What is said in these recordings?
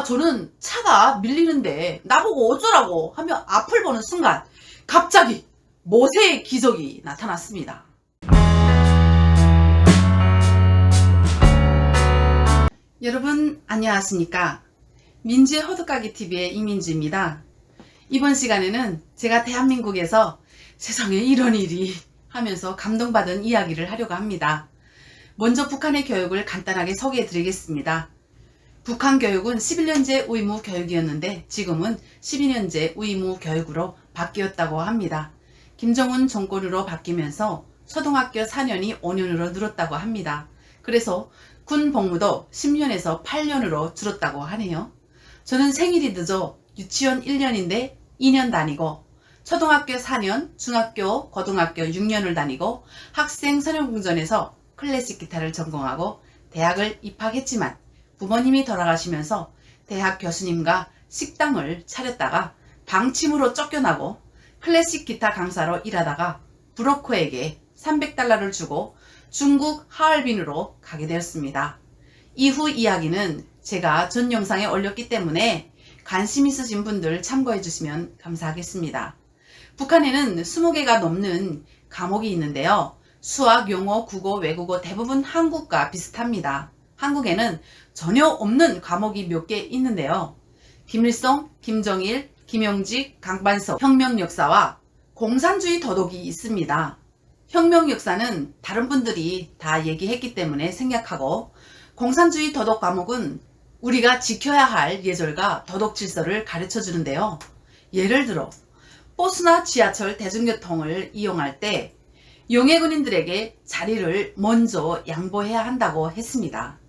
저는 차가 밀리는데 나보고 어쩌라고 하며 앞을 보는 순간 갑자기 모세의 기적이 나타났습니다. 여러분 안녕하십니까? 민지의 호두까기 TV의 이민지입니다. 이번 시간에는 제가 대한민국에서 세상에 이런 일이 하면서 감동받은 이야기를 하려고 합니다. 먼저 북한의 교육을 간단하게 소개해 드리겠습니다. 북한 교육은 11년제 의무 교육이었는데 지금은 12년제 의무 교육으로 바뀌었다고 합니다. 김정은 정권으로 바뀌면서 초등학교 4년이 5년으로 늘었다고 합니다. 그래서 군 복무도 10년에서 8년으로 줄었다고 하네요. 저는 생일이 늦어 유치원 1년인데 2년 다니고 초등학교 4년, 중학교, 고등학교 6년을 다니고 학생 선영궁전에서 클래식 기타를 전공하고 대학을 입학했지만 부모님이 돌아가시면서 대학 교수님과 식당을 차렸다가 방침으로 쫓겨나고 클래식 기타 강사로 일하다가 브로커에게 300달러를 주고 중국 하얼빈으로 가게 되었습니다. 이후 이야기는 제가 전 영상에 올렸기 때문에 관심 있으신 분들 참고해 주시면 감사하겠습니다. 북한에는 20개가 넘는 과목이 있는데요. 수학, 영어, 국어, 외국어 대부분 한국과 비슷합니다. 한국에는 전혀 없는 과목이 몇 개 있는데요. 김일성, 김정일, 김영직, 강반석, 혁명역사와 공산주의 도덕이 있습니다. 혁명역사는 다른 분들이 다 얘기했기 때문에 생략하고 공산주의 도덕 과목은 우리가 지켜야 할 예절과 도덕 질서를 가르쳐 주는데요. 예를 들어 버스나 지하철 대중교통을 이용할 때 용해군인들에게 자리를 먼저 양보해야 한다고 했습니다.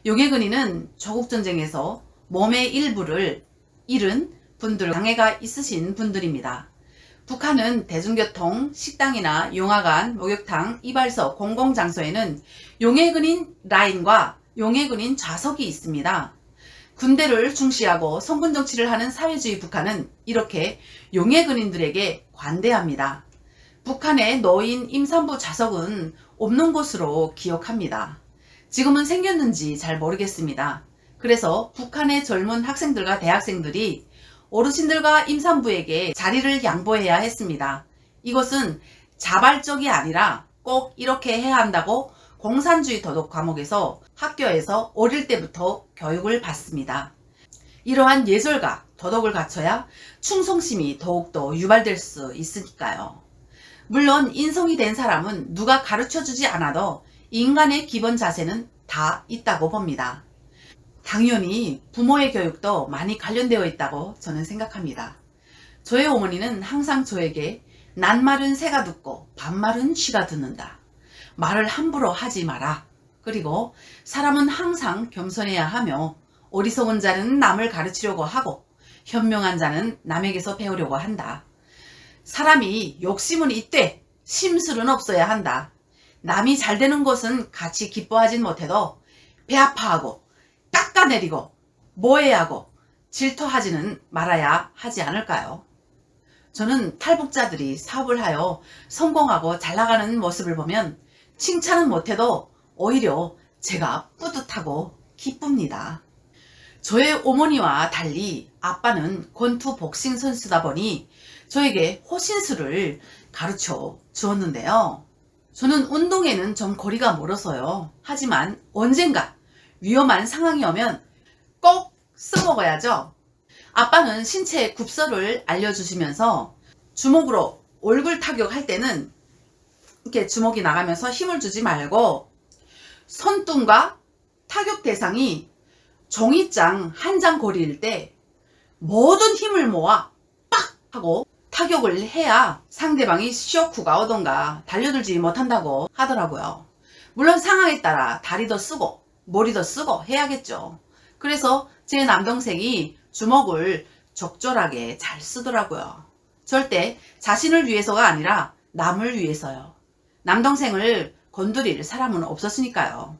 용해군인은 조국전쟁에서 몸의 일부를 잃은 분들, 장애가 있으신 분들입니다. 북한은 대중교통, 식당이나 영화관, 목욕탕, 이발소, 공공장소에는 용해군인 라인과 용해군인 좌석이 있습니다. 군대를 중시하고 성군정치를 하는 사회주의 북한은 이렇게 용해군인들에게 관대합니다. 북한의 노인 임산부 좌석은 없는 것으로 기억합니다. 지금은 생겼는지 잘 모르겠습니다. 그래서 북한의 젊은 학생들과 대학생들이 어르신들과 임산부에게 자리를 양보해야 했습니다. 이것은 자발적이 아니라 꼭 이렇게 해야 한다고 공산주의 도덕 과목에서 학교에서 어릴 때부터 교육을 받습니다. 이러한 예절과 도덕을 갖춰야 충성심이 더욱더 유발될 수 있으니까요. 물론 인성이 된 사람은 누가 가르쳐주지 않아도 인간의 기본 자세는 다 있다고 봅니다. 당연히 부모의 교육도 많이 관련되어 있다고 저는 생각합니다. 저의 어머니는 항상 저에게 낱말은 새가 듣고 반말은 쥐가 듣는다. 말을 함부로 하지 마라. 그리고 사람은 항상 겸손해야 하며 어리석은 자는 남을 가르치려고 하고 현명한 자는 남에게서 배우려고 한다. 사람이 욕심은 있되 심술은 없어야 한다. 남이 잘 되는 것은 같이 기뻐하진 못해도 배 아파하고 깎아내리고 모해하고 질투하지는 말아야 하지 않을까요? 저는 탈북자들이 사업을 하여 성공하고 잘나가는 모습을 보면 칭찬은 못해도 오히려 제가 뿌듯하고 기쁩니다. 저의 어머니와 달리 아빠는 권투 복싱 선수다 보니 저에게 호신술을 가르쳐 주었는데요. 저는 운동에는 좀 거리가 멀어서요. 하지만 언젠가 위험한 상황이 오면 꼭 써먹어야죠. 아빠는 신체 굽서를 알려주시면서 주먹으로 얼굴 타격할 때는 이렇게 주먹이 나가면서 힘을 주지 말고 손등과 타격 대상이 종이장 한 장 거리일 때 모든 힘을 모아 빡 하고 타격을 해야 상대방이 쇼크가 오던가 달려들지 못한다고 하더라고요. 물론 상황에 따라 다리도 쓰고 머리도 쓰고 해야겠죠. 그래서 제 남동생이 주먹을 적절하게 잘 쓰더라고요. 절대 자신을 위해서가 아니라 남을 위해서요. 남동생을 건드릴 사람은 없었으니까요.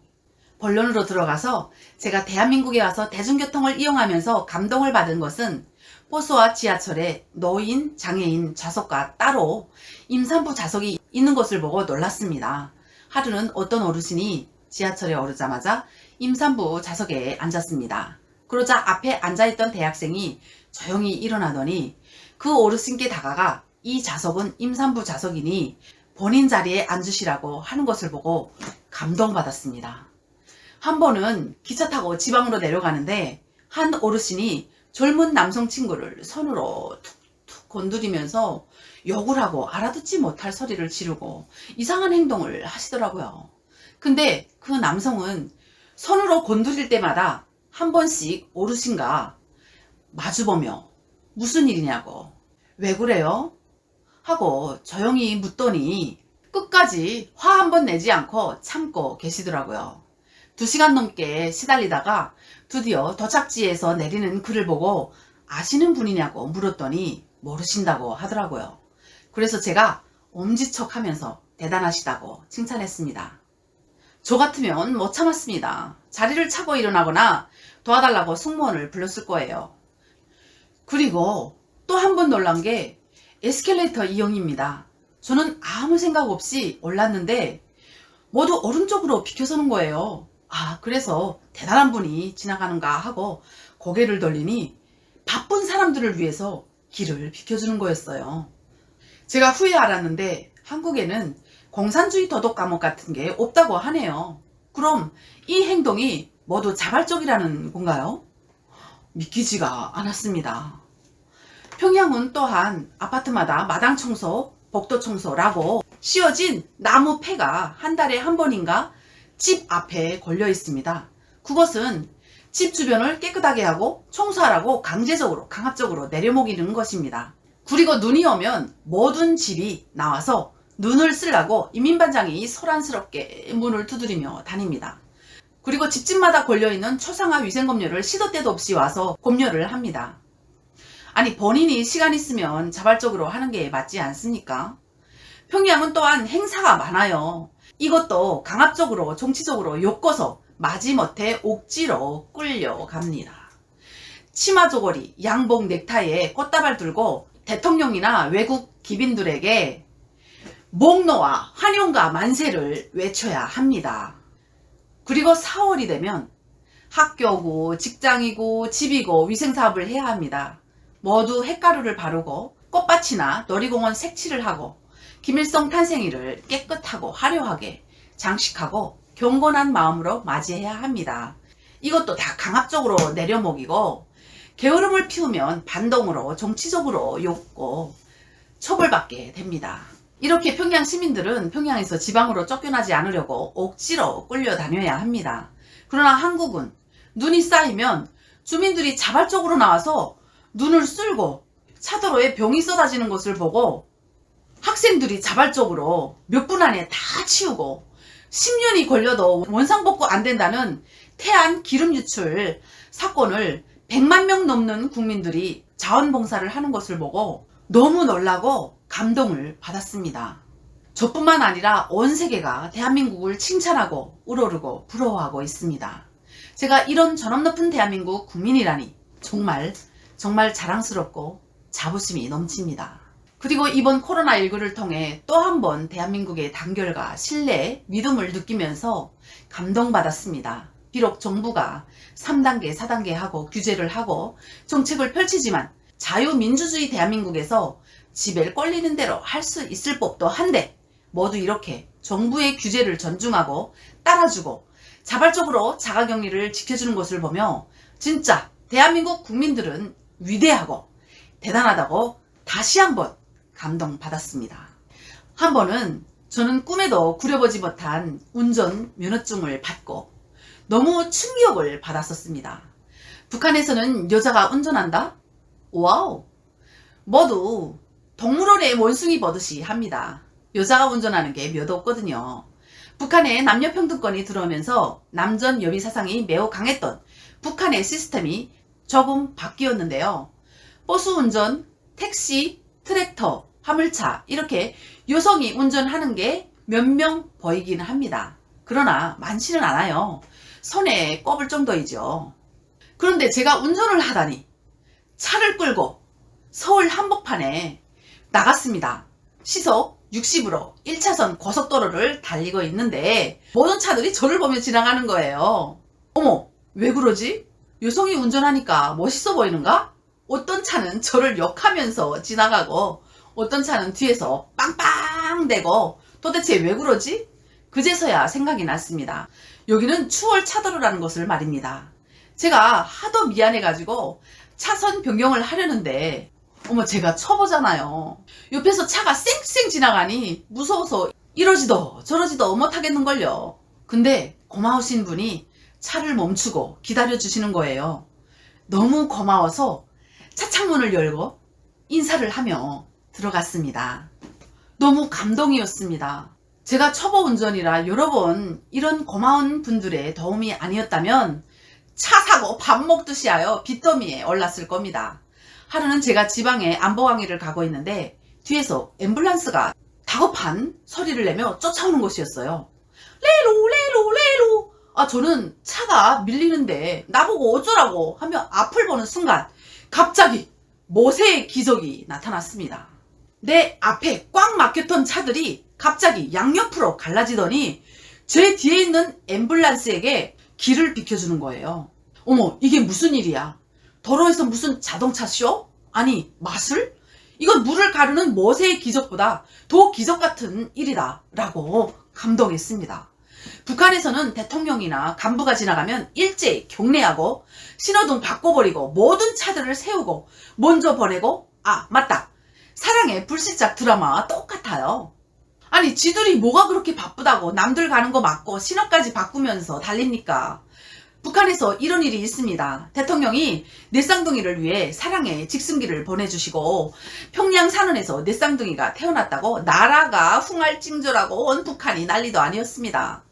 본론으로 들어가서 제가 대한민국에 와서 대중교통을 이용하면서 감동을 받은 것은 버스와 지하철에 노인, 장애인 좌석과 따로 임산부 좌석이 있는 것을 보고 놀랐습니다. 하루는 어떤 어르신이 지하철에 오르자마자 임산부 좌석에 앉았습니다. 그러자 앞에 앉아있던 대학생이 조용히 일어나더니 그 어르신께 다가가 이 좌석은 임산부 좌석이니 본인 자리에 앉으시라고 하는 것을 보고 감동받았습니다. 한 번은 기차 타고 지방으로 내려가는데 한 어르신이 젊은 남성 친구를 손으로 툭툭 건드리면서 욕을 하고 알아듣지 못할 소리를 지르고 이상한 행동을 하시더라고요. 근데 그 남성은 손으로 건드릴 때마다 한 번씩 어르신과 마주보며 무슨 일이냐고, 왜 그래요? 하고 조용히 묻더니 끝까지 화 한 번 내지 않고 참고 계시더라고요. 2시간 넘게 시달리다가 드디어 도착지에서 내리는 그를 보고 아시는 분이냐고 물었더니 모르신다고 하더라고요. 그래서 제가 엄지척하면서 대단하시다고 칭찬했습니다. 저 같으면 못 참았습니다. 자리를 차고 일어나거나 도와달라고 승무원을 불렀을 거예요. 그리고 또 한 번 놀란 게 에스컬레이터 이용입니다. 저는 아무 생각 없이 올랐는데 모두 오른쪽으로 비켜서는 거예요. 그래서 대단한 분이 지나가는가 하고 고개를 돌리니 바쁜 사람들을 위해서 길을 비켜주는 거였어요. 제가 후에 알았는데 한국에는 공산주의 도덕 과목 같은 게 없다고 하네요. 그럼 이 행동이 모두 자발적이라는 건가요? 믿기지가 않았습니다. 평양은 또한 아파트마다 마당 청소, 복도 청소라고 씌워진 나무 폐가 한 달에 한 번인가 집 앞에 걸려 있습니다. 그것은 집 주변을 깨끗하게 하고 청소하라고 강제적으로 강압적으로 내려먹이는 것입니다. 그리고 눈이 오면 모든 집이 나와서 눈을 쓰려고 이민반장이 소란스럽게 문을 두드리며 다닙니다. 그리고 집집마다 걸려있는 초상화 위생검열을 시도 때도 없이 와서 검열을 합니다. 아니, 본인이 시간 있으면 자발적으로 하는 게 맞지 않습니까? 평양은 또한 행사가 많아요. 이것도 강압적으로 정치적으로 엮어서 마지못해 옥지로 끌려갑니다. 치마 조거리, 양복 넥타이에 꽃다발 들고 대통령이나 외국 기빈들에게 목노와 환영과 만세를 외쳐야 합니다. 그리고 4월이 되면 학교고 직장이고 집이고 위생사업을 해야 합니다. 모두 햇가루를 바르고 꽃밭이나 놀이공원 색칠을 하고 김일성 탄생일을 깨끗하고 화려하게 장식하고 경건한 마음으로 맞이해야 합니다. 이것도 다 강압적으로 내려먹이고 게으름을 피우면 반동으로 정치적으로 엮고 처벌받게 됩니다. 이렇게 평양 시민들은 평양에서 지방으로 쫓겨나지 않으려고 억지로 끌려다녀야 합니다. 그러나 한국은 눈이 쌓이면 주민들이 자발적으로 나와서 눈을 쓸고 차도로에 병이 쏟아지는 것을 보고 학생들이 자발적으로 몇 분 안에 다 치우고 10년이 걸려도 원상복구 안 된다는 태안 기름 유출 사건을 100만 명 넘는 국민들이 자원봉사를 하는 것을 보고 너무 놀라고 감동을 받았습니다. 저뿐만 아니라 온 세계가 대한민국을 칭찬하고 우러르고 부러워하고 있습니다. 제가 이런 전업 높은 대한민국 국민이라니 정말 자랑스럽고 자부심이 넘칩니다. 그리고 이번 코로나19를 통해 또 한 번 대한민국의 단결과 신뢰, 믿음을 느끼면서 감동받았습니다. 비록 정부가 3단계, 4단계 하고 규제를 하고 정책을 펼치지만 자유민주주의 대한민국에서 지벨 꼴리는 대로 할 수 있을 법도 한데 모두 이렇게 정부의 규제를 존중하고 따라주고 자발적으로 자가격리를 지켜주는 것을 보며 진짜 대한민국 국민들은 위대하고 대단하다고 다시 한번 감동받았습니다. 한 번은 저는 꿈에도 꾸려보지 못한 운전 면허증을 받고 너무 충격을 받았었습니다. 북한에서는 여자가 운전한다? 와우! 모두 동물원의 원숭이 보듯이 합니다. 여자가 운전하는 게 몇 없거든요. 북한에 남녀평등권이 들어오면서 남전 여비 사상이 매우 강했던 북한의 시스템이 조금 바뀌었는데요. 버스 운전, 택시, 트랙터, 화물차 이렇게 여성이 운전하는 게 몇 명 보이긴 합니다. 그러나 많지는 않아요. 손에 꼽을 정도이죠. 그런데 제가 운전을 하다니 차를 끌고 서울 한복판에 나갔습니다. 시속 60으로 1차선 고속도로를 달리고 있는데 모든 차들이 저를 보며 지나가는 거예요. 어머, 왜 그러지? 여성이 운전하니까 멋있어 보이는가? 어떤 차는 저를 욕하면서 지나가고 어떤 차는 뒤에서 빵빵대고 도대체 왜 그러지? 그제서야 생각이 났습니다. 여기는 추월 차도로라는 것을 말입니다. 제가 하도 미안해가지고 차선 변경을 하려는데 어머 제가 쳐보잖아요. 옆에서 차가 쌩쌩 지나가니 무서워서 이러지도 저러지도 못하겠는걸요. 근데 고마우신 분이 차를 멈추고 기다려주시는 거예요. 너무 고마워서 차 창문을 열고 인사를 하며 들어갔습니다. 너무 감동이었습니다. 제가 초보 운전이라 여러 번 이런 고마운 분들의 도움이 아니었다면 차 사고 밥 먹듯이 하여 빚더미에 올랐을 겁니다. 하루는 제가 지방에 안보강의를 가고 있는데 뒤에서 앰뷸런스가 다급한 소리를 내며 쫓아오는 것이었어요. 레로 레로 레로. 저는 차가 밀리는데 나보고 어쩌라고 하며 앞을 보는 순간 갑자기 모세의 기적이 나타났습니다. 내 앞에 꽉 막혔던 차들이 갑자기 양옆으로 갈라지더니 제 뒤에 있는 앰뷸런스에게 길을 비켜주는 거예요. 어머 이게 무슨 일이야? 도로에서 무슨 자동차 쇼? 아니 마술? 이건 물을 가르는 모세의 기적보다 더 기적 같은 일이다 라고 감동했습니다. 북한에서는 대통령이나 간부가 지나가면 일제히 경례하고 신호등 바꿔버리고 모든 차들을 세우고 먼저 보내고 맞다. 사랑의 불시착 드라마와 똑같아요. 아니 지들이 뭐가 그렇게 바쁘다고 남들 가는 거 막고 신호까지 바꾸면서 달립니까? 북한에서 이런 일이 있습니다. 대통령이 넷쌍둥이를 위해 사랑의 직승기를 보내주시고 평양 산원에서 넷쌍둥이가 태어났다고 나라가 흥할징조라고 온 북한이 난리도 아니었습니다.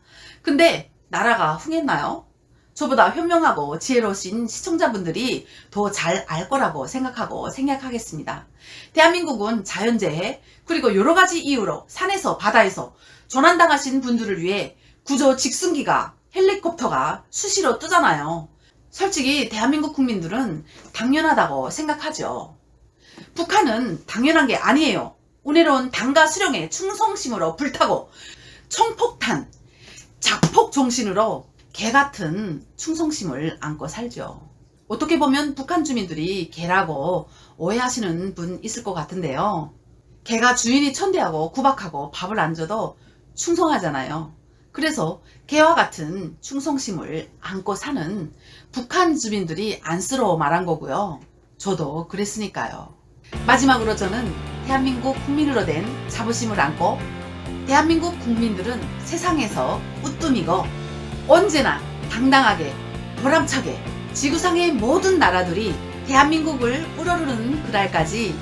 근데 나라가 흥했나요? 저보다 현명하고 지혜로우신 시청자분들이 더 잘 알 거라고 생각하겠습니다. 대한민국은 자연재해 그리고 여러가지 이유로 산에서 바다에서 조난당하신 분들을 위해 구조 직승기가 헬리콥터가 수시로 뜨잖아요. 솔직히 대한민국 국민들은 당연하다고 생각하죠. 북한은 당연한 게 아니에요. 운해로운 당과 수령의 충성심으로 불타고 총폭탄, 작폭 정신으로 개같은 충성심을 안고 살죠. 어떻게 보면 북한 주민들이 개라고 오해하시는 분 있을 것 같은데요. 개가 주인이 천대하고 구박하고 밥을 안 줘도 충성하잖아요. 그래서 개와 같은 충성심을 안고 사는 북한 주민들이 안쓰러워 말한 거고요. 저도 그랬으니까요. 마지막으로 저는 대한민국 국민으로 된 자부심을 안고 대한민국 국민들은 세상에서 우뜸이고 언제나 당당하게 보람차게 지구상의 모든 나라들이 대한민국을 우러르는 그날까지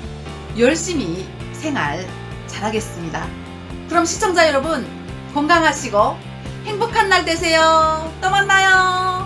열심히 생활 잘하겠습니다. 그럼 시청자 여러분 건강하시고 행복한 날 되세요. 또 만나요.